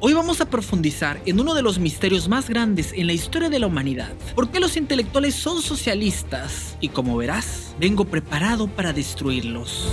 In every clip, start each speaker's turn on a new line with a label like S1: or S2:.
S1: Hoy vamos a profundizar en uno de los misterios más grandes en la historia de la humanidad. ¿Por qué los intelectuales son socialistas? Y como verás, vengo preparado para destruirlos.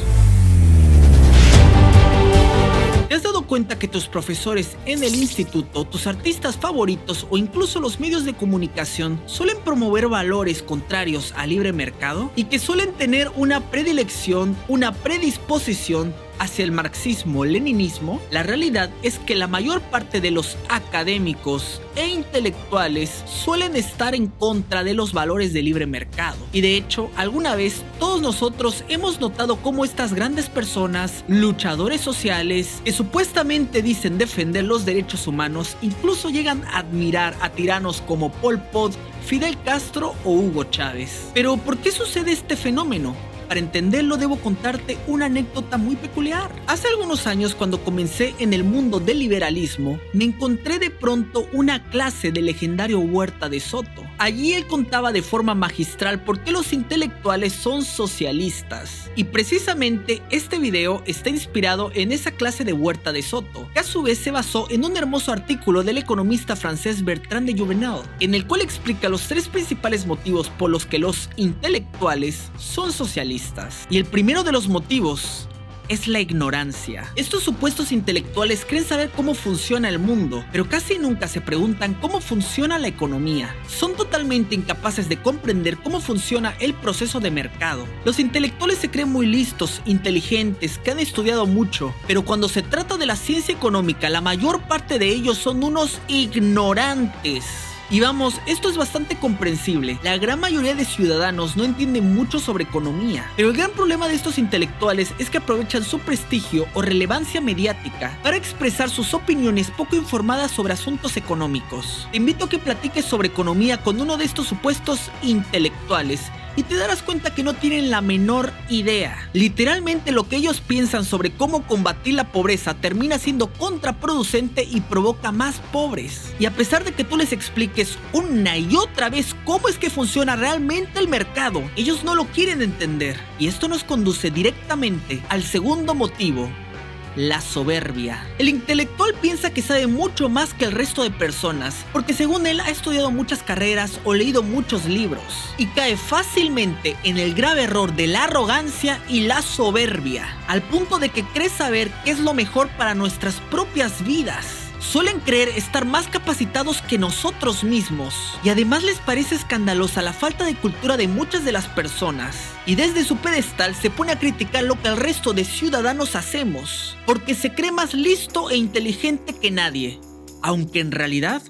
S1: ¿Te has dado cuenta que tus profesores en el instituto, tus artistas favoritos o incluso los medios de comunicación suelen promover valores contrarios al libre mercado? Y que suelen tener una predilección, una predisposición hacia el marxismo-leninismo. La realidad es que la mayor parte de los académicos e intelectuales suelen estar en contra de los valores del libre mercado. Y de hecho, alguna vez todos nosotros hemos notado cómo estas grandes personas, luchadores sociales, que supuestamente dicen defender los derechos humanos, incluso llegan a admirar a tiranos como Pol Pot, Fidel Castro o Hugo Chávez. Pero ¿por qué sucede este fenómeno? Para entenderlo debo contarte una anécdota muy peculiar. Hace algunos años, cuando comencé en el mundo del liberalismo, me encontré de pronto una clase del legendario Huerta de Soto. Allí él contaba de forma magistral por qué los intelectuales son socialistas. Y precisamente este video está inspirado en esa clase de Huerta de Soto, que a su vez se basó en un hermoso artículo del economista francés Bertrand de Juvenal, en el cual explica los tres principales motivos por los que los intelectuales son socialistas. Y el primero de los motivos es la ignorancia. Estos supuestos intelectuales creen saber cómo funciona el mundo, pero casi nunca se preguntan cómo funciona la economía. Son totalmente incapaces de comprender cómo funciona el proceso de mercado. Los intelectuales se creen muy listos, inteligentes, que han estudiado mucho, pero cuando se trata de la ciencia económica, la mayor parte de ellos son unos ignorantes. Y vamos, esto es bastante comprensible. La gran mayoría de ciudadanos no entienden mucho sobre economía. Pero el gran problema de estos intelectuales es que aprovechan su prestigio o relevancia mediática para expresar sus opiniones poco informadas sobre asuntos económicos. Te invito a que platiques sobre economía con uno de estos supuestos intelectuales y te darás cuenta que no tienen la menor idea. Literalmente lo que ellos piensan sobre cómo combatir la pobreza termina siendo contraproducente y provoca más pobres. Y a pesar de que tú les expliques una y otra vez cómo es que funciona realmente el mercado, ellos no lo quieren entender. Y esto nos conduce directamente al segundo motivo: la soberbia. El intelectual piensa que sabe mucho más que el resto de personas, porque según él ha estudiado muchas carreras o leído muchos libros, y cae fácilmente en el grave error de la arrogancia y la soberbia, al punto de que cree saber qué es lo mejor para nuestras propias vidas. Suelen creer estar más capacitados que nosotros mismos, y además les parece escandalosa la falta de cultura de muchas de las personas, y desde su pedestal se pone a criticar lo que el resto de ciudadanos hacemos, porque se cree más listo e inteligente que nadie, aunque en realidad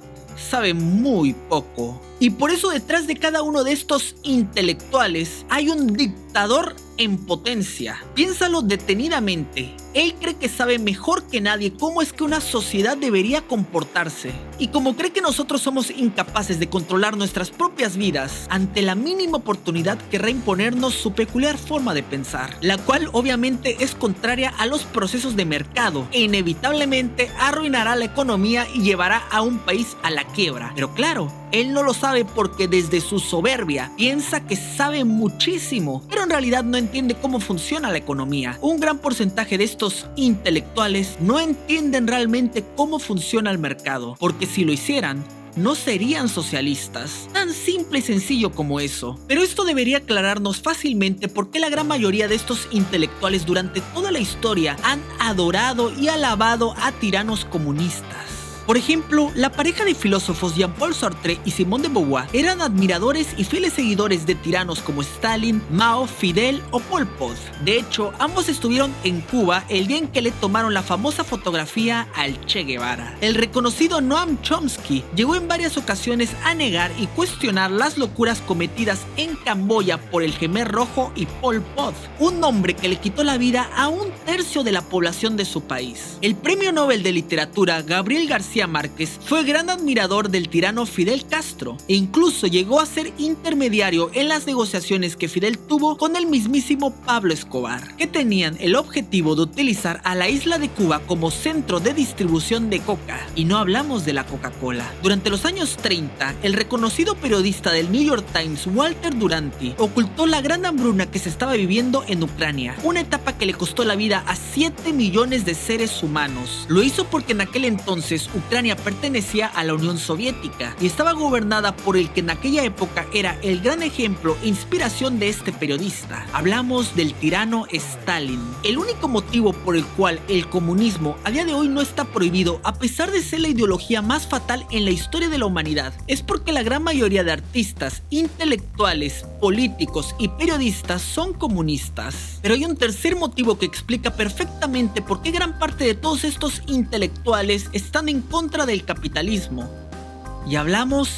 S1: sabe muy poco. Y por eso detrás de cada uno de estos intelectuales hay un dictador en potencia. Piénsalo detenidamente. Él cree que sabe mejor que nadie cómo es que una sociedad debería comportarse. Y como cree que nosotros somos incapaces de controlar nuestras propias vidas, ante la mínima oportunidad querrá imponernos su peculiar forma de pensar, la cual obviamente es contraria a los procesos de mercado e inevitablemente arruinará la economía y llevará a un país a la quiebra. Pero claro, él no lo sabe porque desde su soberbia piensa que sabe muchísimo, pero en realidad no entiende cómo funciona la economía. Un gran porcentaje de estos intelectuales no entienden realmente cómo funciona el mercado, porque si lo hicieran, no serían socialistas. Tan simple y sencillo como eso. Pero esto debería aclararnos fácilmente por qué la gran mayoría de estos intelectuales durante toda la historia han adorado y alabado a tiranos comunistas. Por ejemplo, la pareja de filósofos Jean-Paul Sartre y Simone de Beauvoir eran admiradores y fieles seguidores de tiranos como Stalin, Mao, Fidel o Pol Pot. De hecho, ambos estuvieron en Cuba el día en que le tomaron la famosa fotografía al Che Guevara. El reconocido Noam Chomsky llegó en varias ocasiones a negar y cuestionar las locuras cometidas en Camboya por el Khmer Rojo y Pol Pot, un hombre que le quitó la vida a un tercio de la población de su país. El premio Nobel de Literatura Gabriel García Márquez fue gran admirador del tirano Fidel Castro e incluso llegó a ser intermediario en las negociaciones que Fidel tuvo con el mismísimo Pablo Escobar, que tenían el objetivo de utilizar a la isla de Cuba como centro de distribución de coca. Y no hablamos de la Coca-Cola. Durante los años 30, el reconocido periodista del New York Times, Walter Duranty, ocultó la gran hambruna que se estaba viviendo en Ucrania, una etapa que le costó la vida a 7 millones de seres humanos. Lo hizo porque en aquel entonces Ucrania Ucrania pertenecía a la Unión Soviética y estaba gobernada por el que en aquella época era el gran ejemplo e inspiración de este periodista. Hablamos del tirano Stalin. El único motivo por el cual el comunismo a día de hoy no está prohibido, a pesar de ser la ideología más fatal en la historia de la humanidad, es porque la gran mayoría de artistas, intelectuales, políticos y periodistas son comunistas. Pero hay un tercer motivo que explica perfectamente por qué gran parte de todos estos intelectuales están en contra del capitalismo. Y hablamos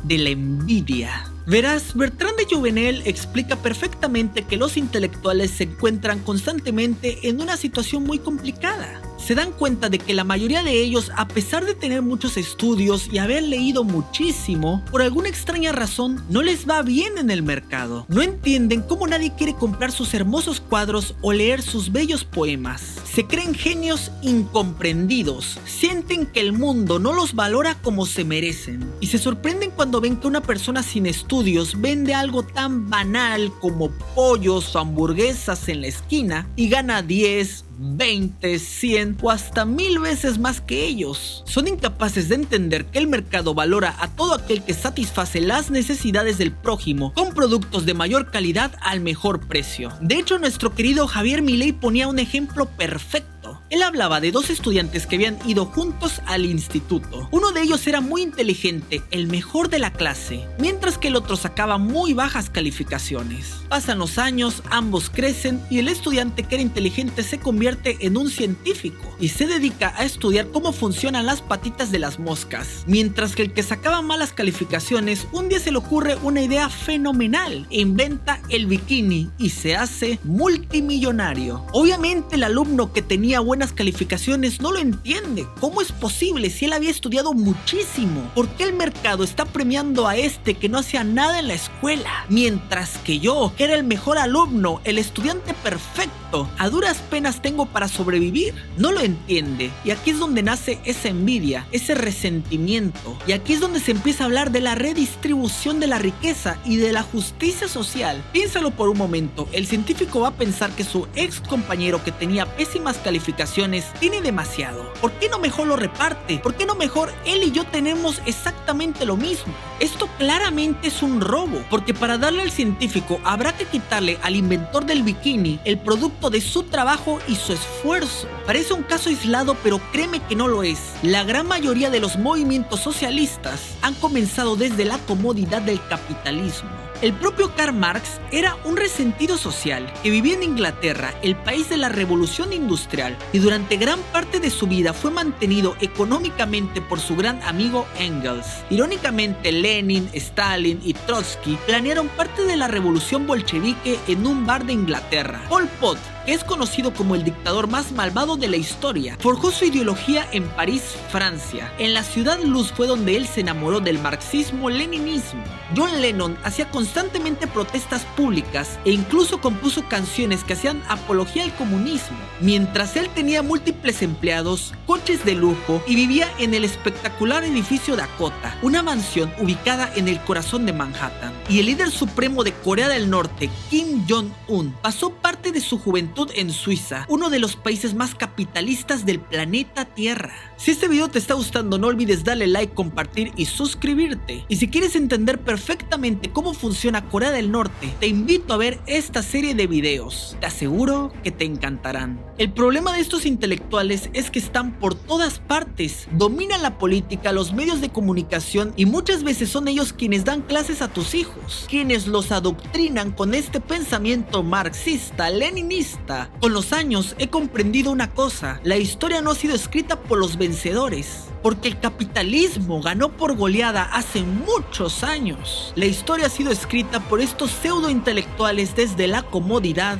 S1: de la envidia. Verás, Bertrand de Jouvenel explica perfectamente que los intelectuales se encuentran constantemente en una situación muy complicada. Se dan cuenta de que la mayoría de ellos, a pesar de tener muchos estudios y haber leído muchísimo, por alguna extraña razón no les va bien en el mercado. No entienden cómo nadie quiere comprar sus hermosos cuadros o leer sus bellos poemas. Se creen genios incomprendidos, sienten que el mundo no los valora como se merecen y se sorprenden cuando ven que una persona sin estudios vende algo tan banal como pollos o hamburguesas en la esquina y gana 10, 20, 100 o hasta 1000 veces más que ellos. Son incapaces de entender que el mercado valora a todo aquel que satisface las necesidades del prójimo con productos de mayor calidad al mejor precio. De hecho, nuestro querido Javier Milei ponía un ejemplo perfecto. Él hablaba de dos estudiantes que habían ido juntos al instituto. Uno de ellos era muy inteligente, el mejor de la clase, mientras que el otro sacaba muy bajas calificaciones. Pasan los años, ambos crecen y el estudiante que era inteligente se convierte en un científico y se dedica a estudiar cómo funcionan las patitas de las moscas, mientras que el que sacaba malas calificaciones un día se le ocurre una idea fenomenal e inventa el bikini y se hace multimillonario. Obviamente el alumno que tenía buenas calificaciones no lo entiende. ¿Cómo es posible si él había estudiado muchísimo? ¿Por qué el mercado está premiando a este que no hacía nada en la escuela? Mientras que yo, que era el mejor alumno, el estudiante perfecto, a duras penas tengo para sobrevivir. No lo entiende. Y aquí es donde nace esa envidia, ese resentimiento. Y aquí es donde se empieza a hablar de la redistribución de la riqueza y de la justicia social. Piénsalo por un momento. El científico va a pensar que su ex compañero que tenía pésimas calificaciones tiene demasiado. ¿Por qué no mejor lo reparte? ¿Por qué no mejor él y yo tenemos exactamente lo mismo? Esto claramente es un robo, porque para darle al científico habrá que quitarle al inventor del bikini el producto de su trabajo y su esfuerzo. Parece un caso aislado, pero créeme que no lo es. La gran mayoría de los movimientos socialistas han comenzado desde la comodidad del capitalismo. El propio Karl Marx era un resentido social que vivía en Inglaterra, el país de la revolución industrial, y durante gran parte de su vida fue mantenido económicamente por su gran amigo Engels. Irónicamente, Lenin, Stalin y Trotsky planearon parte de la revolución bolchevique en un bar de Inglaterra. Pol Pot, que es conocido como el dictador más malvado de la historia, forjó su ideología en París, Francia. En la ciudad luz fue donde él se enamoró del marxismo-leninismo. John Lennon hacía constantemente protestas públicas e incluso compuso canciones que hacían apología al comunismo. Mientras él tenía múltiples empleados, coches de lujo y vivía en el espectacular edificio Dakota, una mansión ubicada en el corazón de Manhattan. Y el líder supremo de Corea del Norte, Kim Jong-un, pasó parte de su juventud en Suiza, uno de los países más capitalistas del planeta Tierra. Si este video te está gustando, no olvides darle like, compartir y suscribirte. Y si quieres entender perfectamente cómo funciona Corea del Norte, te invito a ver esta serie de videos. Te aseguro que te encantarán. El problema de estos intelectuales es que están por todas partes, dominan la política, los medios de comunicación y muchas veces son ellos quienes dan clases a tus hijos, quienes los adoctrinan con este pensamiento marxista, leninista. Con los años he comprendido una cosa: la historia no ha sido escrita por los vencedores, porque el capitalismo ganó por goleada hace muchos años. La historia ha sido escrita por estos pseudo intelectuales desde la comodidad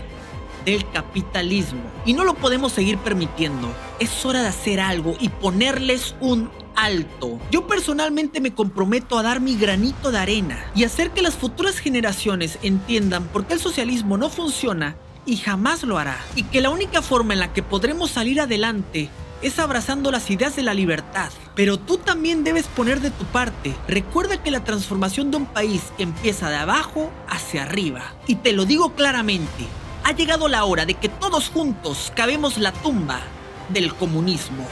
S1: del capitalismo y no lo podemos seguir permitiendo. Es hora de hacer algo y ponerles un alto. Yo personalmente me comprometo a dar mi granito de arena y hacer que las futuras generaciones entiendan por qué el socialismo no funciona y jamás lo hará, y que la única forma en la que podremos salir adelante es abrazando las ideas de la libertad. Pero tú también debes poner de tu parte. Recuerda que la transformación de un país empieza de abajo hacia arriba. Y te lo digo claramente, ha llegado la hora de que todos juntos cavemos la tumba del comunismo.